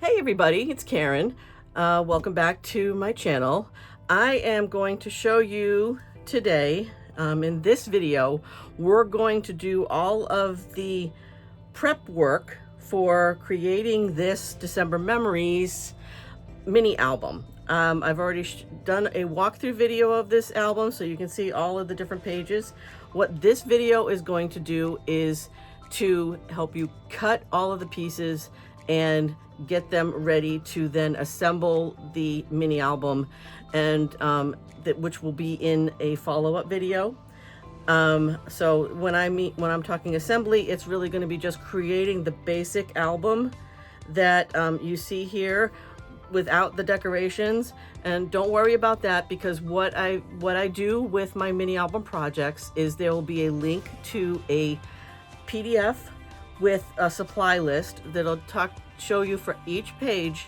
Hey everybody, it's Karen. Welcome back to my channel. I am going to show you today, in this video, we're going to do all of the prep work for creating this December Memories mini album. I've already done a walkthrough video of this album so you can see all of the different pages. What this video is going to do is to help you cut all of the pieces and get them ready to then assemble the mini album, and which will be in a follow-up video. So when I'm talking assembly, it's really going to be just creating the basic album that you see here without the decorations. And don't worry about that, because what I do with my mini album projects is there will be a link to a PDF with a supply list that'll show you for each page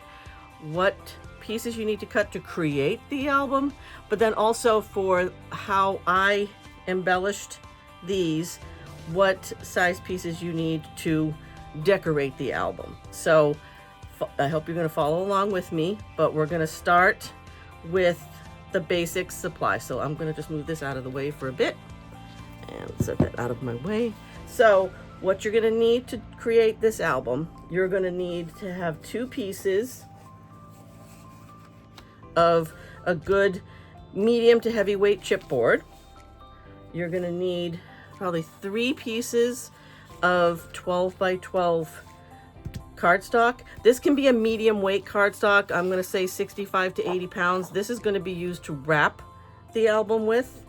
what pieces you need to cut to create the album, but then also for how I embellished these, what size pieces you need to decorate the album. So I hope you're going to follow along with me, but we're going to start with the basic supply. So I'm going to just move this out of the way for a bit and set that out of my way. So what you're going to need to create this album, you're going to need to have 2 pieces of a good medium to heavyweight chipboard. You're going to need probably 3 pieces of 12 by 12 cardstock. This can be a medium weight cardstock. I'm going to say 65 to 80 pounds. This is going to be used to wrap the album with.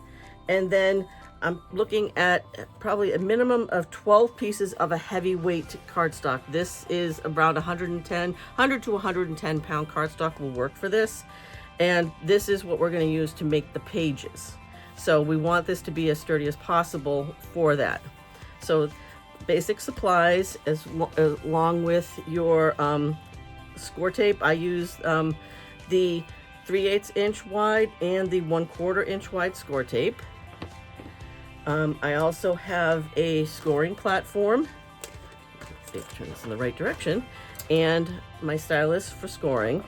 And then I'm looking at probably a minimum of 12 pieces of a heavyweight cardstock. This is around 100 to 110 pound cardstock will work for this. And this is what we're going to use to make the pages. So we want this to be as sturdy as possible for that. So basic supplies, along with your score tape. I use the 3/8 inch wide and the 1/4 inch wide score tape. I also have a scoring platform. Let's see if I turn this in the right direction. And my stylus for scoring.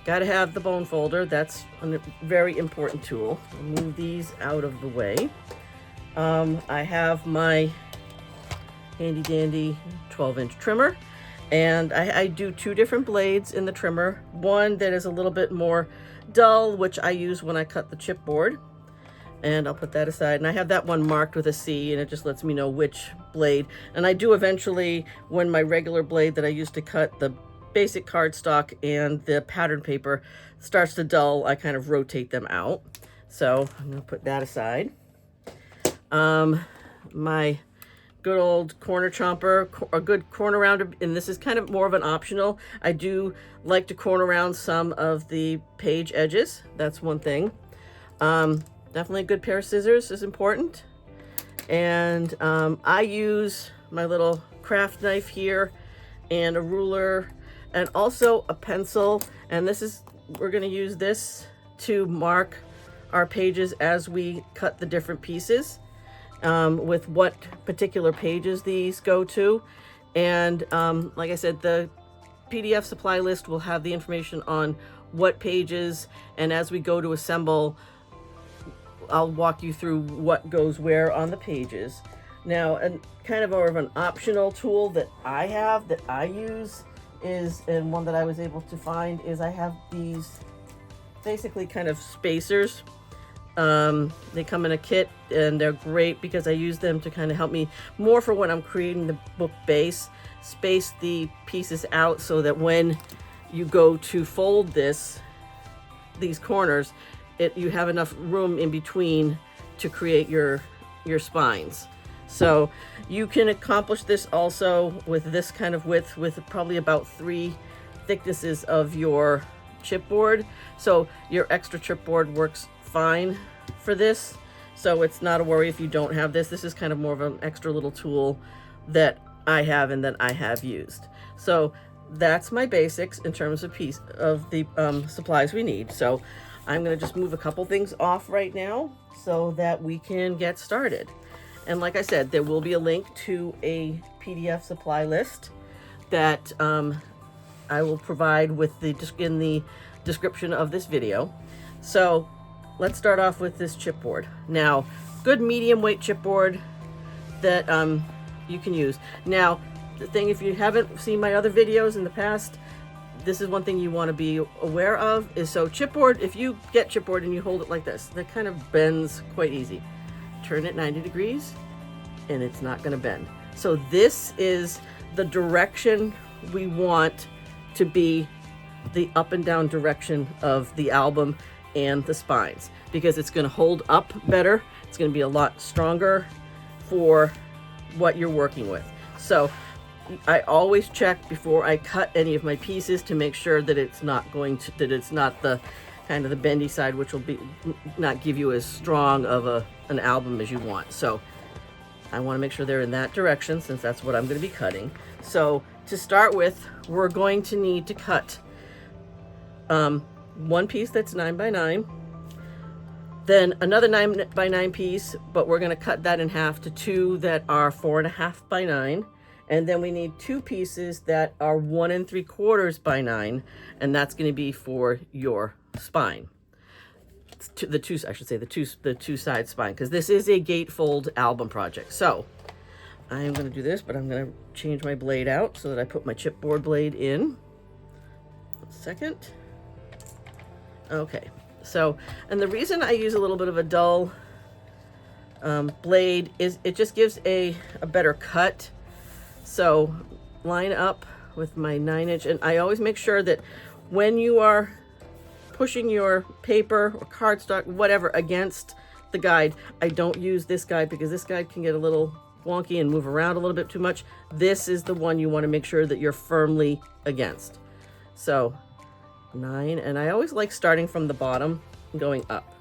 Got to have the bone folder. That's a very important tool. I'll move these out of the way. I have my handy dandy 12-inch trimmer. And I do 2 different blades in the trimmer. One that is a little bit more dull, which I use when I cut the chipboard. And I'll put that aside. And I have that one marked with a C, and it just lets me know which blade. And I do eventually, when my regular blade that I use to cut the basic cardstock and the pattern paper starts to dull, I kind of rotate them out. So I'm going to put that aside. My good old corner chomper, a good corner rounder, and this is kind of more of an optional. I do like to corner round some of the page edges. That's one thing. Definitely a good pair of scissors is important. And I use my little craft knife here and a ruler and also a pencil. And we're going to use this to mark our pages as we cut the different pieces, with what particular pages these go to. And like I said, the PDF supply list will have the information on what pages, and as we go to assemble, I'll walk you through what goes where on the pages. Now, and kind of more of an optional tool that I have that I use is, and one that I was able to find, is I have these basically kind of spacers. They come in a kit, and they're great because I use them to kind of help me more for when I'm creating the book base, space the pieces out so that when you go to fold these corners, you have enough room in between to create your spines. So you can accomplish this also with this kind of width, with probably about 3 thicknesses of your chipboard. So your extra chipboard works fine for this. So it's not a worry if you don't have this. This is kind of more of an extra little tool that I have and that I have used. So that's my basics in terms of the supplies we need. So I'm going to just move a couple things off right now so that we can get started. And like I said, there will be a link to a PDF supply list that I will provide with in the description of this video. So let's start off with this chipboard. Now, good medium weight chipboard that you can use. Now, the thing, if you haven't seen my other videos in the past, this is one thing you want to be aware of is, so chipboard, if you get chipboard and you hold it like this, that kind of bends quite easy. Turn it 90 degrees and it's not going to bend. So this is the direction we want to be, the up and down direction of the album and the spines, because it's going to hold up better. It's going to be a lot stronger for what you're working with. So I always check before I cut any of my pieces to make sure that it's not going to, that it's not the kind of the bendy side, which will be not give you as strong of an album as you want. So I want to make sure they're in that direction, since that's what I'm going to be cutting. So to start with, we're going to need to cut one piece that's 9 by 9, then another 9 by 9 piece, but we're going to cut that in half to two that are 4.5 by 9. And then we need two pieces that are 1 3/4 by 9, and that's going to be for your spine. The two side spine, because this is a gatefold album project. So I'm going to do this, but I'm going to change my blade out so that I put my chipboard blade in. 1 second. Okay. So, and the reason I use a little bit of a dull blade is it just gives a better cut. So line up with my 9-inch, and I always make sure that when you are pushing your paper or cardstock, whatever, against the guide, I don't use this guide because this guide can get a little wonky and move around a little bit too much. This is the one you want to make sure that you're firmly against. So 9, and I always like starting from the bottom and going up.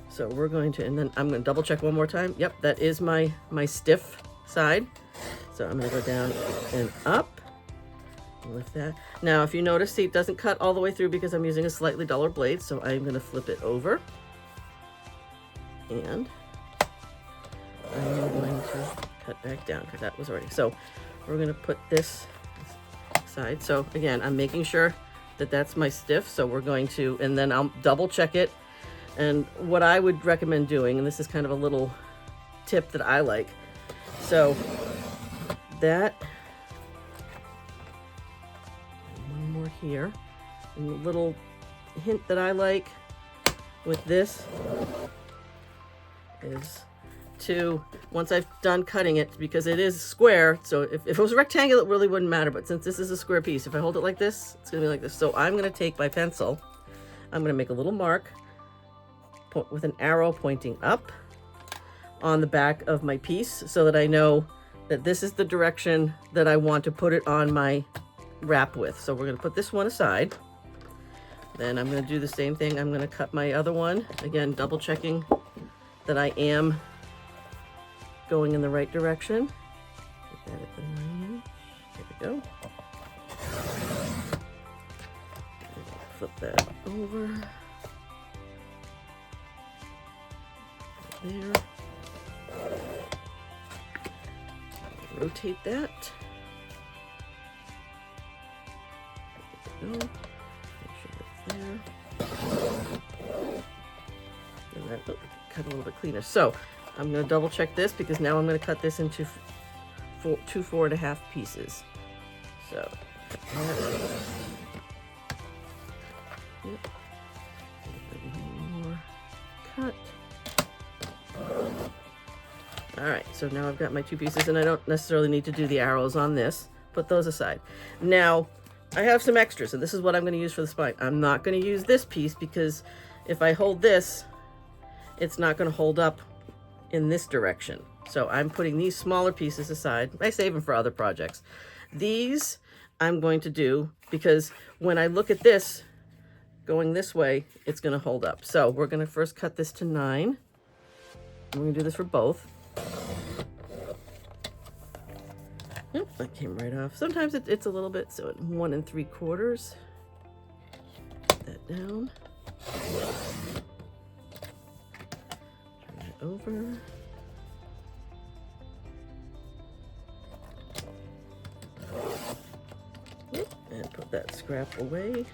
So we're going to, and then I'm going to double check one more time. Yep, that is my stiff side. So I'm going to go down and up, lift that. Now, if you notice, see, it doesn't cut all the way through because I'm using a slightly duller blade. So I'm going to flip it over, and I'm going to cut back down because that was already. So we're going to put this side. So again, I'm making sure that that's my stiff. So we're going to, and then I'll double check it. And what I would recommend doing, and this is kind of a little tip that I like. So that, one more here, and a little hint that I like with this is to, once I've done cutting it, because it is square, so if it was rectangular, it really wouldn't matter, but since this is a square piece, if I hold it like this, it's gonna be like this. So I'm gonna take my pencil, I'm gonna make a little mark with an arrow pointing up on the back of my piece so that I know that this is the direction that I want to put it on my wrap with. So we're going to put this one aside. Then I'm going to do the same thing. I'm going to cut my other one. Again, double checking that I am going in the right direction. Put that at the 9-inch. There we go. Flip that over. There. Rotate that. There we go. Make sure that's there. And that, cut a little bit cleaner. So I'm going to double check this because now I'm going to cut this into two 4.5 pieces. So yep. One more cut. All right, so now I've got my two pieces, and I don't necessarily need to do the arrows on this. Put those aside. Now, I have some extras, and this is what I'm going to use for the spine. I'm not going to use this piece because if I hold this, it's not going to hold up in this direction. So I'm putting these smaller pieces aside. I save them for other projects. These I'm going to do because when I look at this going this way, it's going to hold up. So we're going to first cut this to 9. We're going to do this for both. Yep, that came right off. Sometimes it's a little bit, so 1 3/4. Put that down. Turn it over. Yep. And put that scrap away.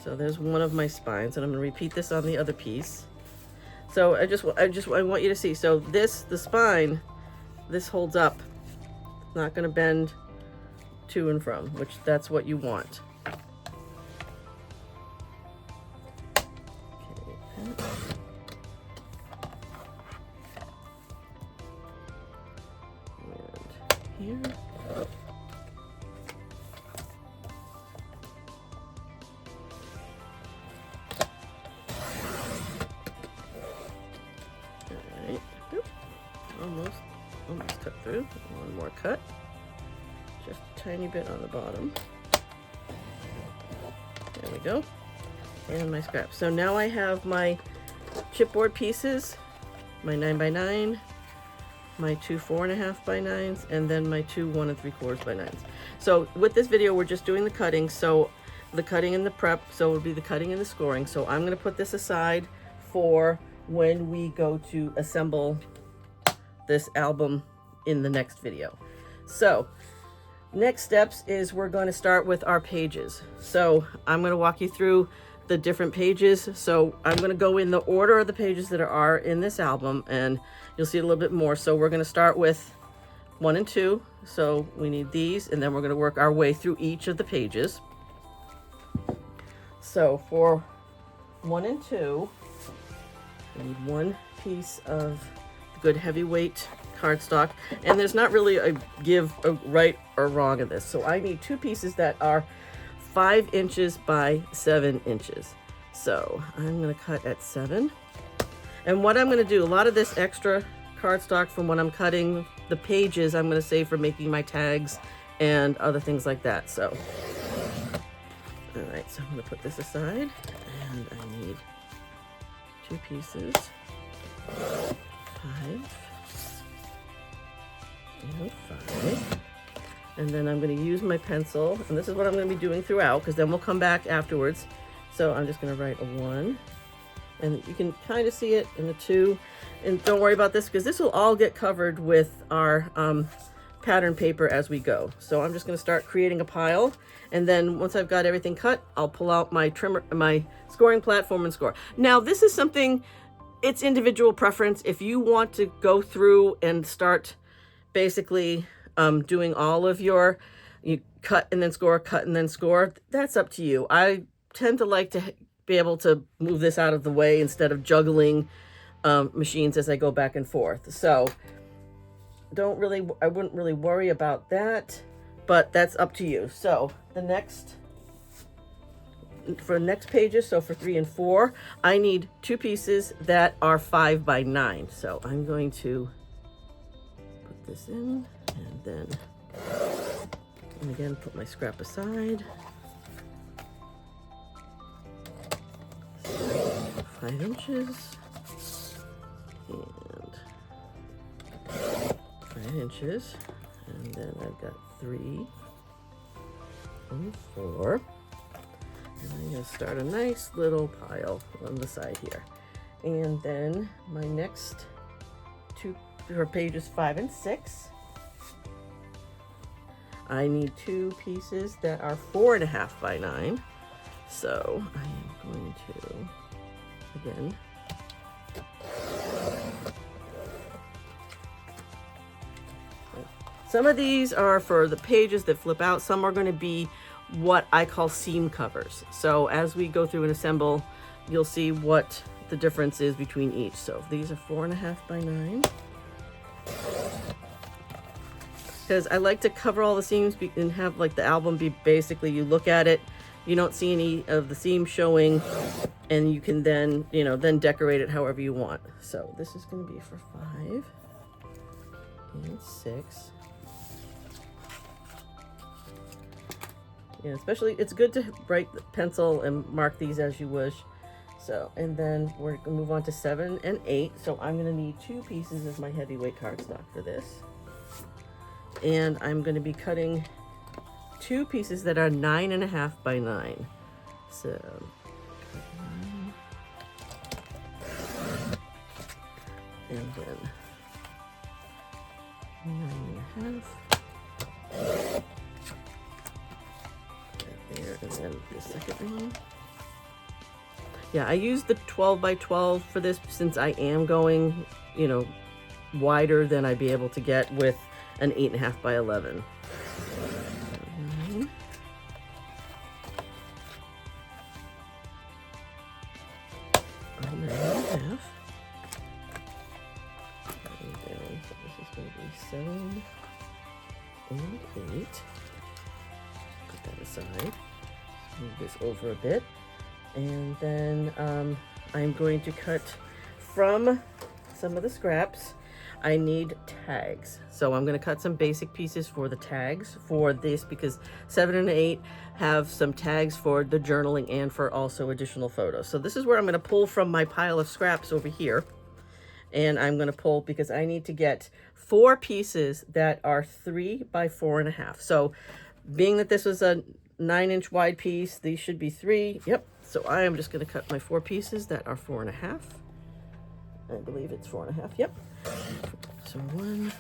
So there's one of my spines, and I'm going to repeat this on the other piece. So I want you to see. So the spine, this holds up. It's not going to bend to and from, which that's what you want. Here. Alright. Almost cut through. One more cut. Just a tiny bit on the bottom. There we go. And my scrap. So now I have my chipboard pieces, my 9x9, my two 4.5 by 9s, and then my two 1 3/4 by 9s. So with this video, we're just doing the cutting. So the cutting and the prep, so it would be the cutting and the scoring. So I'm going to put this aside for when we go to assemble this album in the next video. So next steps is we're going to start with our pages. So I'm going to walk you through the different pages. So I'm going to go in the order of the pages that are in this album, and you'll see a little bit more. So we're going to start with 1 and 2. So we need these, and then we're going to work our way through each of the pages. So for 1 and 2, we need one piece of good heavyweight cardstock, and there's not really a right or wrong in this. So I need two pieces that are 5 inches by 7 inches. So I'm going to cut at 7. And what I'm going to do, a lot of this extra cardstock from when I'm cutting the pages, I'm going to save for making my tags and other things like that. So, all right, so I'm going to put this aside, and I need 2 pieces, 5 and 5. And then I'm going to use my pencil, and this is what I'm going to be doing throughout, because then we'll come back afterwards. So I'm just going to write a 1, and you can kind of see it in the 2. And don't worry about this, because this will all get covered with our pattern paper as we go. So I'm just going to start creating a pile, and then once I've got everything cut, I'll pull out my trimmer, my scoring platform, and score. Now this is something, it's individual preference. If you want to go through and start basically doing all of you cut and then score, cut and then score, that's up to you. I tend to like to be able to move this out of the way instead of juggling machines as I go back and forth. So I wouldn't really worry about that, but that's up to you. So for the next pages, so for 3 and 4, I need 2 pieces that are 5 by 9. So I'm going to put this in, and then, and again, put my scrap aside. 5 inches and 5 inches, and then I've got 3 and 4, and I'm going to start a nice little pile on the side here. And then my next 2 for pages 5 and 6, I need 2 pieces that are 4.5 by 9. So I am going to, again, some of these are for the pages that flip out. Some are going to be what I call seam covers. So as we go through and assemble, you'll see what the difference is between each. So these are 4.5 by 9. Because I like to cover all the seams and have like the album be basically, you look at it, you don't see any of the seams showing, and you can then, then decorate it however you want. So this is going to be for 5 and 6. Yeah, especially, it's good to write the pencil and mark these as you wish. So, and then we're going to move on to 7 and 8. So I'm going to need 2 pieces of my heavyweight cardstock for this. And I'm going to be cutting 2 pieces that are 9.5 by 9. So, and then 9.5. then the second one. Yeah, I used the 12 by 12 for this since I am going, you know, wider than I'd be able to get with an 8.5 by 11. 9. And 9.5. So this is going to be 7 and 8. Put that aside. Move this over a bit. And then I'm going to cut from some of the scraps. I need tags. So I'm going to cut some basic pieces for the tags for this because 7 and 8 have some tags for the journaling and for also additional photos. So this is where I'm going to pull from my pile of scraps over here. And I'm going to pull because I need to get 4 pieces that are 3 by 4.5. So being that this was a 9-inch wide piece, these should be 3. Yep. So I am just going to cut my 4 pieces that are 4.5. I believe it's 4.5. Yep. So 1,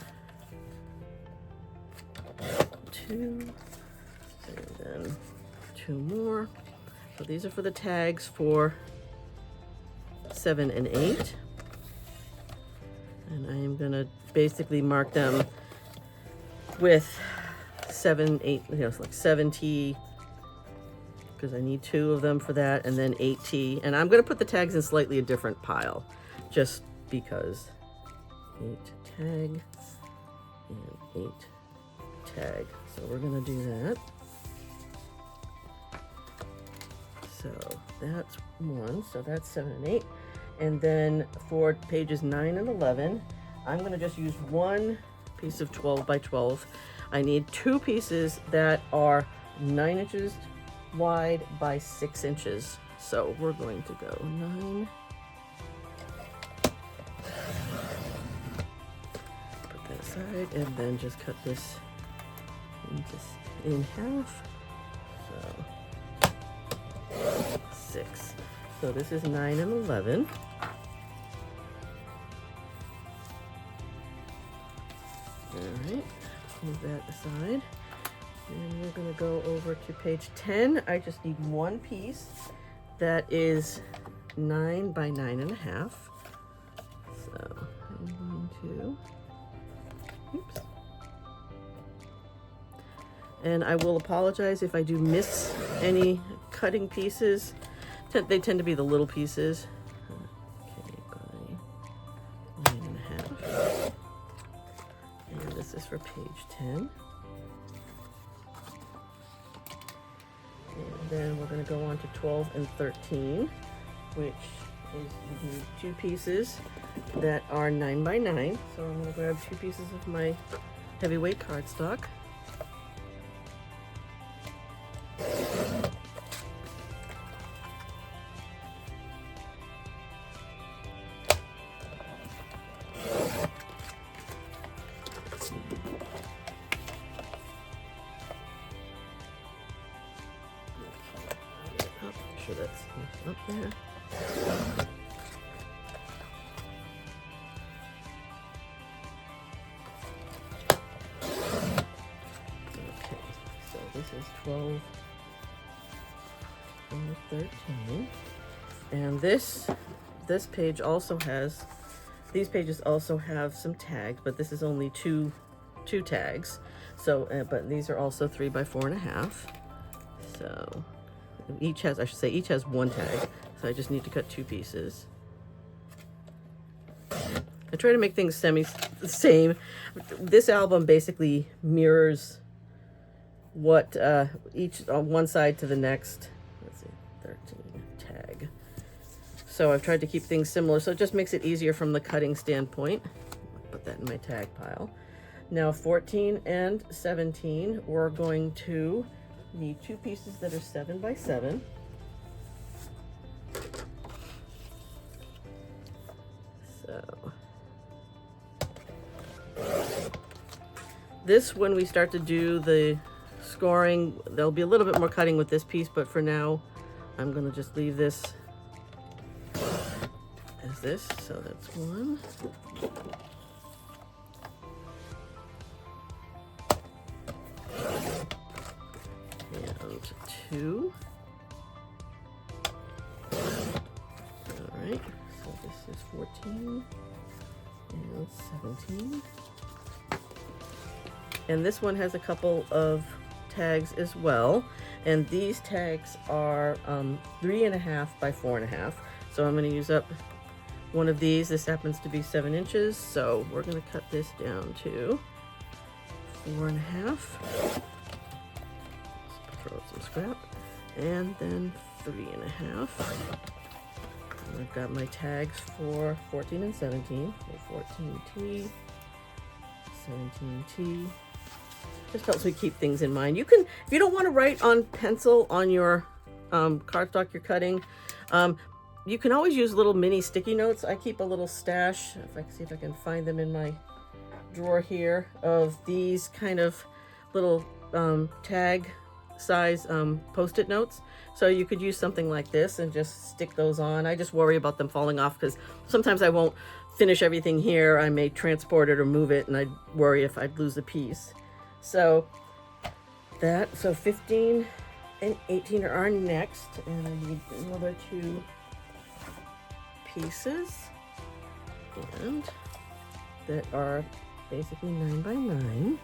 2, and then 2 more. So these are for the tags for 7 and 8. And I am going to basically mark them with 7, 8, you know, it's like 7T, because I need 2 of them for that, and then 8T. And I'm going to put the tags in slightly a different pile, just because. 8 tag and 8 tag. So we're going to do that. So that's 1. So that's 7 and 8. And then for pages 9 and 11, I'm going to just use 1 piece of 12 by 12. I need 2 pieces that are 9 inches wide by 6 inches. So we're going to go 9. Put that aside and then just cut this in half. So 6. So this is 9 and 11. All right, move that aside. And we're going to go over to page 10. I just need 1 piece that is 9 by 9.5. So I'm going to, oops. And I will apologize if I do miss any cutting pieces. They tend to be the little pieces. Okay, by 9.5. And this is for page 10. And then we're going to go on to 12 and 13, which is we need 2 pieces that are 9 by 9. So I'm going to grab 2 pieces of my heavyweight cardstock. Sure that's up there. Okay, so this is 12 and 13. And this page also has, these pages also have some tags, but this is only two tags. So, but these are also 3 by 4.5. So each has, I should say, each has 1 tag. So I just need to cut 2 pieces. I try to make things same. This album basically mirrors what each on one side to the next. Let's see, 13 tag. So I've tried to keep things similar, so it just makes it easier from the cutting standpoint. Put that in my tag pile. Now 14 and 17, we're going to need 2 pieces that are 7 by 7. So this, when we start to do the scoring, there'll be a little bit more cutting with this piece, but for now I'm going to just leave this as this. So that's 1. And 2. right, so this is 14 and 17. And this one has a couple of tags as well. And these tags are 3.5 by 4.5. So I'm going to use up one of these. This happens to be 7 inches. So we're going to cut this down to 4.5. Let's throw out some scrap. And then 3.5. And I've got my tags for 14 and 17. So 14T, 17T. Just helps me keep things in mind. You can, if you don't want to write on pencil on your cardstock you're cutting, you can always use little mini sticky notes. I keep a little stash, if I can see if I can find them in my drawer here, of these kind of little tag size post-it notes. So you could use something like this and just stick those on. I just worry about them falling off because sometimes I won't finish everything here. I may transport it or move it, and I'd worry if I'd lose a piece. So 15 and 18 are next, and I need another 2 pieces, and that are basically 9 by 9.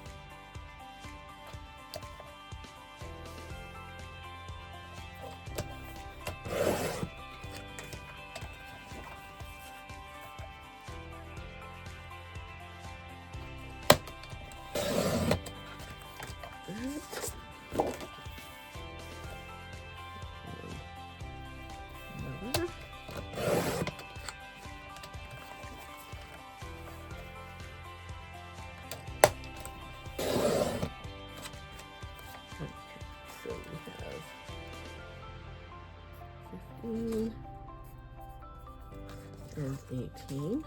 And 18.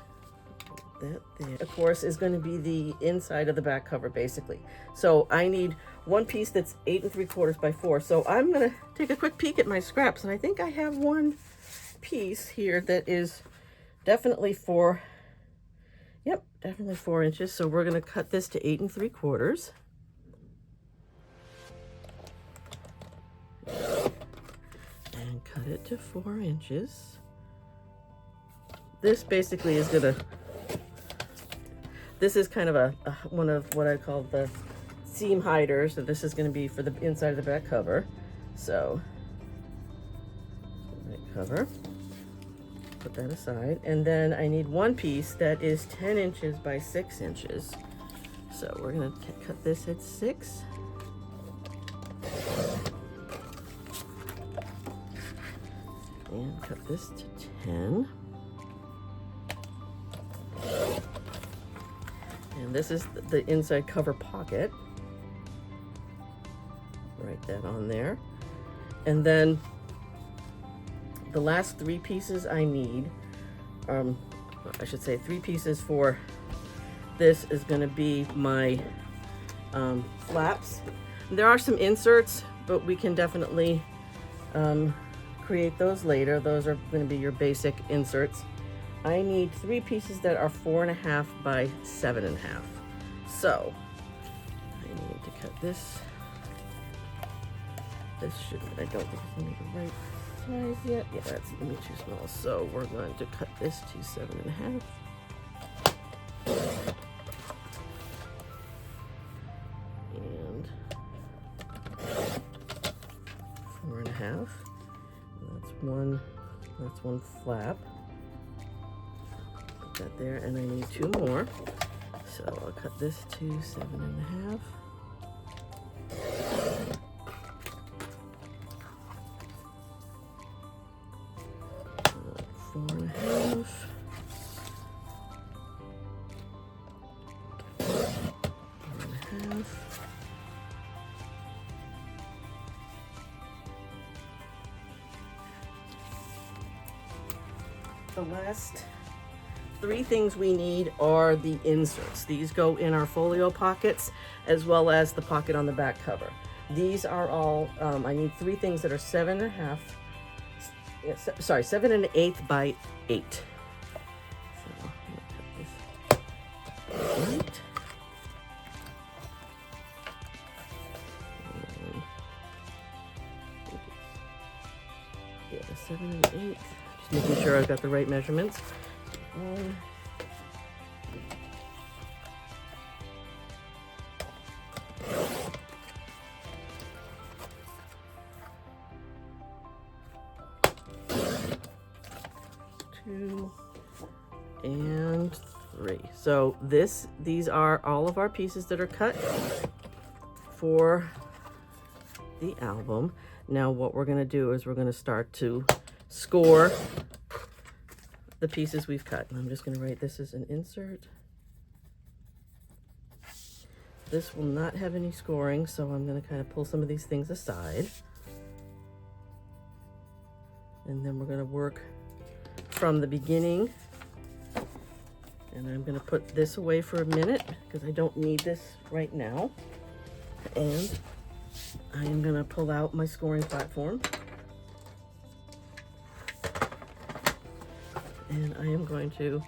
That there, of course, is going to be the inside of the back cover, basically. So I need one piece that's 8 3/4 by 4. So I'm going to take a quick peek at my scraps, and I think I have one piece here that is definitely definitely 4 inches. So we're going to cut this to 8 3/4. And cut it to 4 inches. This basically is gonna, this is kind of one of what I call the seam hiders. So this is gonna be for the inside of the back cover. So, back cover, put that aside. And then I need one piece that is 10 inches by 6 inches. So we're gonna cut this at 6. And cut this to 10. And this is the inside cover pocket. Write that on there. And then the last 3 pieces I need, I should say 3 pieces for this is going to be my flaps. There are some inserts, but we can definitely create those later. Those are going to be your basic inserts. I need 3 pieces that are 4.5 by 7.5. So I need to cut this. This shouldn't, I don't think it's going to be the right size yet. Yeah, that's going to be too small. So we're going to cut this to 7.5. And 4.5. That's one flap. Put that there, and I need 2 more. So I'll cut this to 7.5. 4.5. 4.5. The last 3 things we need are the inserts. These go in our folio pockets as well as the pocket on the back cover. These are all, I need 3 things that are 7.5, 7 1/8 by 8. So I'm gonna cut this 8. Yeah, 7 1/8. Just making sure I've got the right measurements. 1, 2, and 3. So these are all of our pieces that are cut for the album. Now what we're going to do is we're going to start to score the pieces we've cut. And I'm just going to write this as an insert. This will not have any scoring, so I'm going to kind of pull some of these things aside. And then we're going to work from the beginning. And I'm going to put this away for a minute because I don't need this right now. And I am going to pull out my scoring platform. And I am going to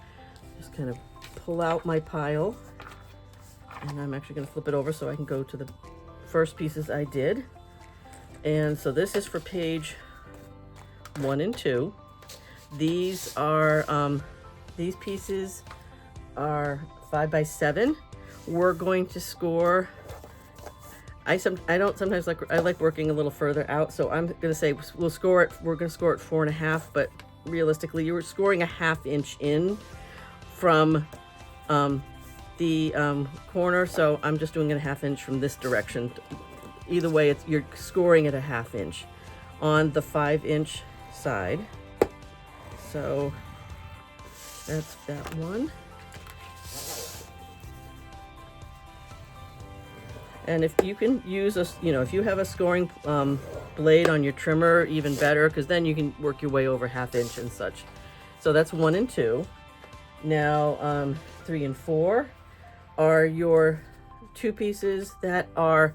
just kind of pull out my pile. And I'm actually going to flip it over so I can go to the first pieces I did. And so this is for page 1 and 2. These are, these pieces are 5 by 7. We're going to score, I like working a little further out, so I'm going to say we're going to score it 4.5, but realistically you're scoring a 1/2 inch in from the corner, so I'm just doing it a 1/2 inch from this direction. Either way, you're scoring it a 1/2 inch on the 5-inch side. So that's that one. And if you can use if you have a scoring blade on your trimmer, even better, because then you can work your way over 1/2 inch and such. So that's 1 and 2. Now 3 and 4 are your 2 pieces that are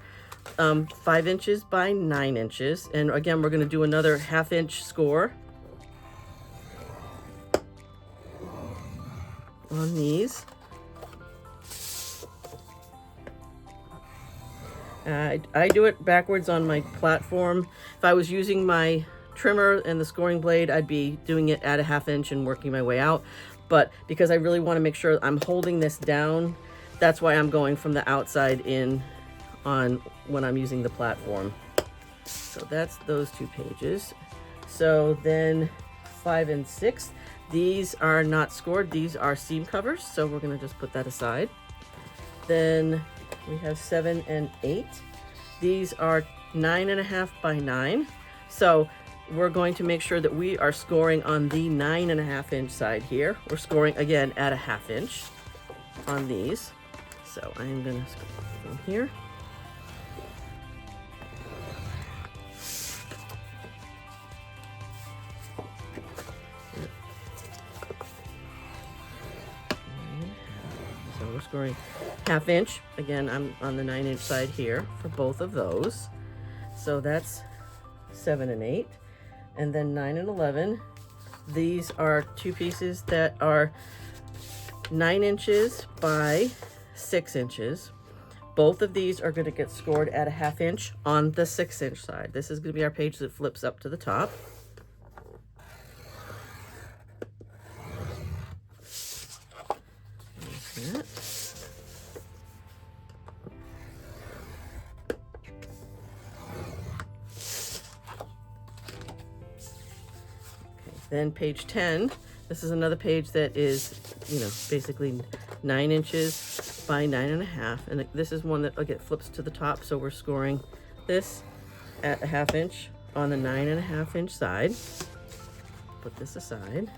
5 inches by 9 inches. And again, we're going to do another 1/2 inch score on these. I do it backwards on my platform. If I was using my trimmer and the scoring blade, I'd be doing it at a 1/2 inch and working my way out. But because I really want to make sure I'm holding this down, that's why I'm going from the outside in on when I'm using the platform. So that's those 2 pages. So then 5 and 6, these are not scored. These are seam covers. So we're going to just put that aside. Then we have 7 and 8. These are 9.5 by 9. So we're going to make sure that we are scoring on the 9.5 inch side here. We're scoring again at a 1/2 inch on these. So I'm going to score from here. So we're scoring 1/2 inch. Again, I'm on the 9 inch side here for both of those. So that's 7 and 8. And then 9 and 11. These are 2 pieces that are 9 inches by 6 inches. Both of these are going to get scored at a 1/2 inch on the 6 inch side. This is going to be our page that flips up to the top. That. Then page 10, this is another page that is, basically 9 inches by 9.5. And this is one that, again, flips to the top. So we're scoring this at a 1/2 inch on the 9.5 inch side. Put this aside.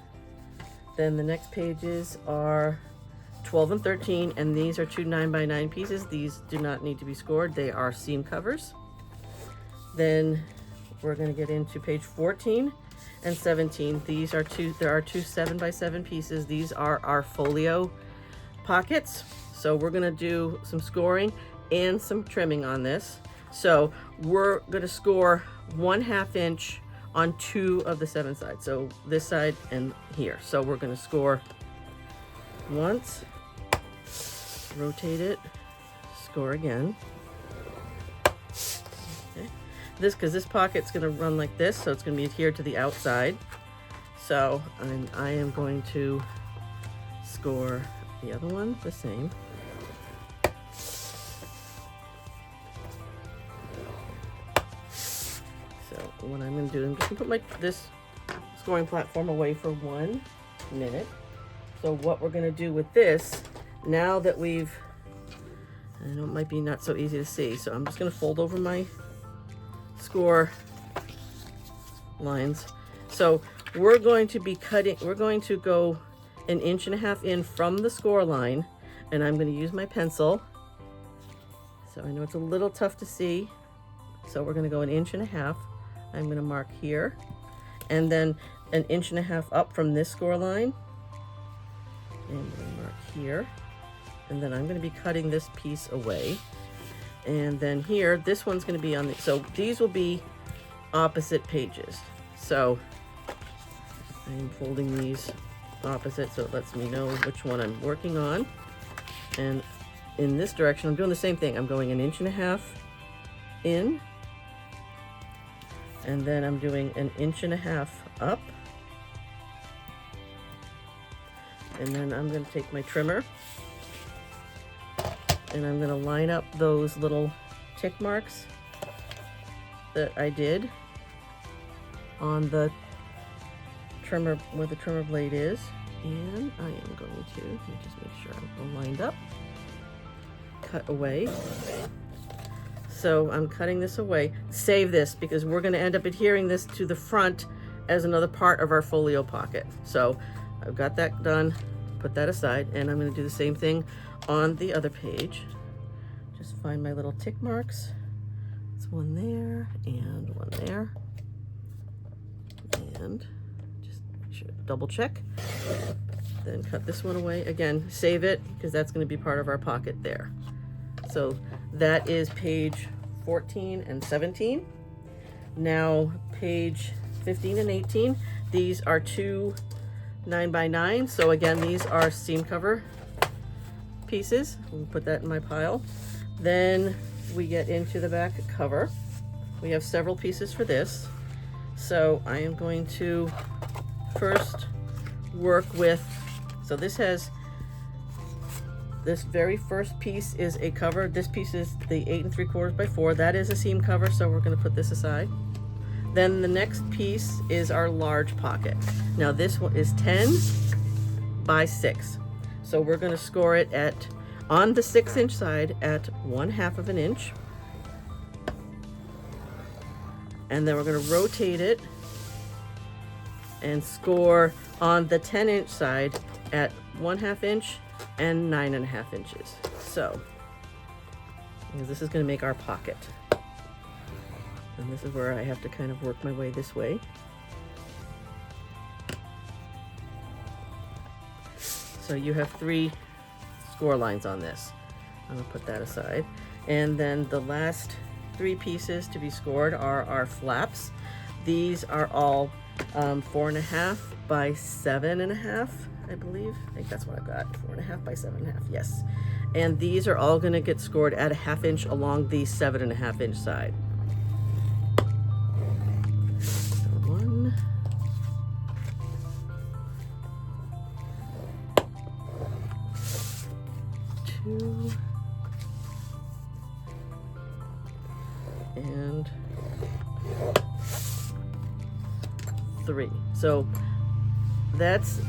Then the next pages are 12 and 13, and these are 2 9 by 9 pieces. These do not need to be scored. They are seam covers. Then we're going to get into page 14 and 17. There are 2 7 by 7 pieces. These are our folio pockets. So we're going to do some scoring and some trimming on this. So we're going to score 1/2 inch on 2 of the 7 sides. So this side and here. So we're going to score once, rotate it, score again. Okay. Because this pocket's going to run like this, so it's going to be adhered to the outside. So I am going to score the other one the same. So what I'm going to do, I'm just going to put this scoring platform away for 1 minute. So what we're going to do with this, now that we've, I know it might be not so easy to see, so I'm just going to fold over my score lines. So we're going to be cutting, we're going to go 1.5 inches in from the score line, and I'm going to use my pencil. So I know it's a little tough to see, so we're going to go 1.5 inches. I'm going to mark here, and then 1.5 inches up from this score line, and I'm going to mark here, and then I'm going to be cutting this piece away. And then here, this one's going to be on the, so these will be opposite pages. So I'm folding these opposite, so it lets me know which one I'm working on. And in this direction, I'm doing the same thing. I'm going 1.5 inches in, and then I'm doing 1.5 inches up. And then I'm going to take my trimmer, and I'm going to line up those little tick marks that I did on the trimmer, where the trimmer blade is. And I am going to, let me just make sure I'm all lined up, cut away. So I'm cutting this away. Save this, because we're going to end up adhering this to the front as another part of our folio pocket. So I've got that done, put that aside, and I'm going to do the same thing on the other page. Just find my little tick marks. It's one there and one there. And just make sure, double check. Then cut this one away. Again, save it, because that's going to be part of our pocket there. So that is page 14 and 17. Now page 15 and 18. These are 2 9x9. So again, these are seam cover pieces. We'll put that in my pile. Then we get into the back cover. We have several pieces for this. So I am going to first work with, so this has, this very first piece is a cover. This piece is the 8 3/4 by 4. That is a seam cover, so we're going to put this aside. Then the next piece is our large pocket. Now this one is 10 by 6. So we're going to score it at, on the 6-inch side, at 1/2 inch. And then we're going to rotate it and score on the 10-inch side at 1/2 inch and 9.5 inches. So, because this is going to make our pocket. And this is where I have to kind of work my way this way. So you have 3 score lines on this. I'm going to put that aside. And then the last 3 pieces to be scored are our flaps. These are all 4.5 by 7.5, I believe. I think that's what I've got. 4.5 by 7.5, yes. And these are all going to get scored at 1/2 inch along the 7.5 inch side. So 1, 2, and 3. So that's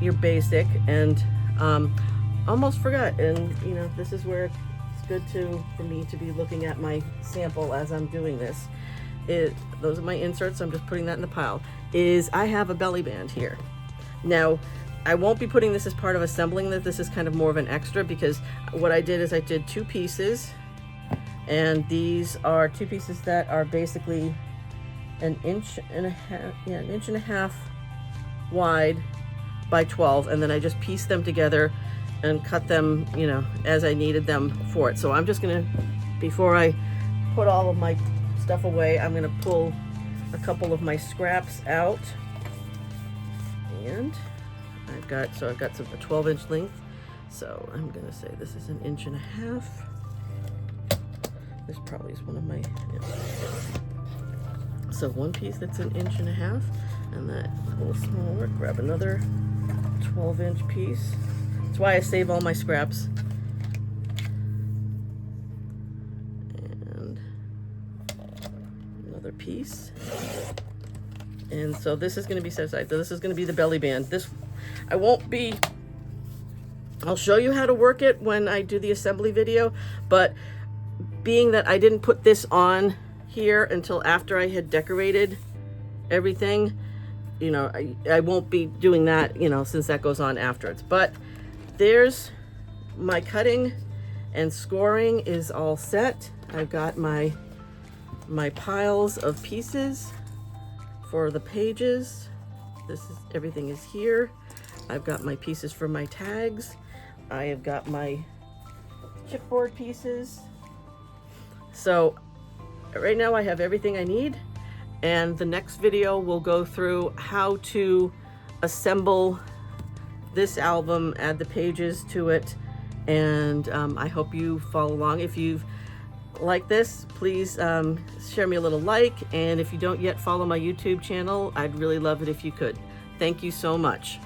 your basic, and almost forgot, and you know, this is where it's good for me to be looking at my sample as I'm doing this. Those are my inserts. I'm just putting that in the pile. I have a belly band here. Now I won't be putting this as part of assembling this. This is kind of more of an extra, because what I did is I did 2 pieces, and these are 2 pieces that are basically 1.5 inches wide by 12, and then I just pieced them together and cut them, you know, as I needed them for it. So I'm just gonna, before I put all of my stuff away, I'm gonna pull a couple of my scraps out, and I've got some, a 12-inch length. So I'm gonna say this is 1.5 inches. This probably is one of my, yeah. So one piece that's 1.5 inches. And that a little smaller, grab another 12-inch piece. That's why I save all my scraps. And another piece. And so this is going to be set aside. So this is going to be the belly band. This, I'll show you how to work it when I do the assembly video, but being that I didn't put this on here until after I had decorated everything, you know, I won't be doing that, you know, since that goes on afterwards. But there's my cutting and scoring is all set. I've got my piles of pieces for the pages. Everything is here. I've got my pieces for my tags. I have got my chipboard pieces. So right now I have everything I need, and the next video will go through how to assemble this album, add the pages to it, and I hope you follow along. If you've liked this, please share me a little like, and if you don't yet follow my YouTube channel, I'd really love it if you could. Thank you so much.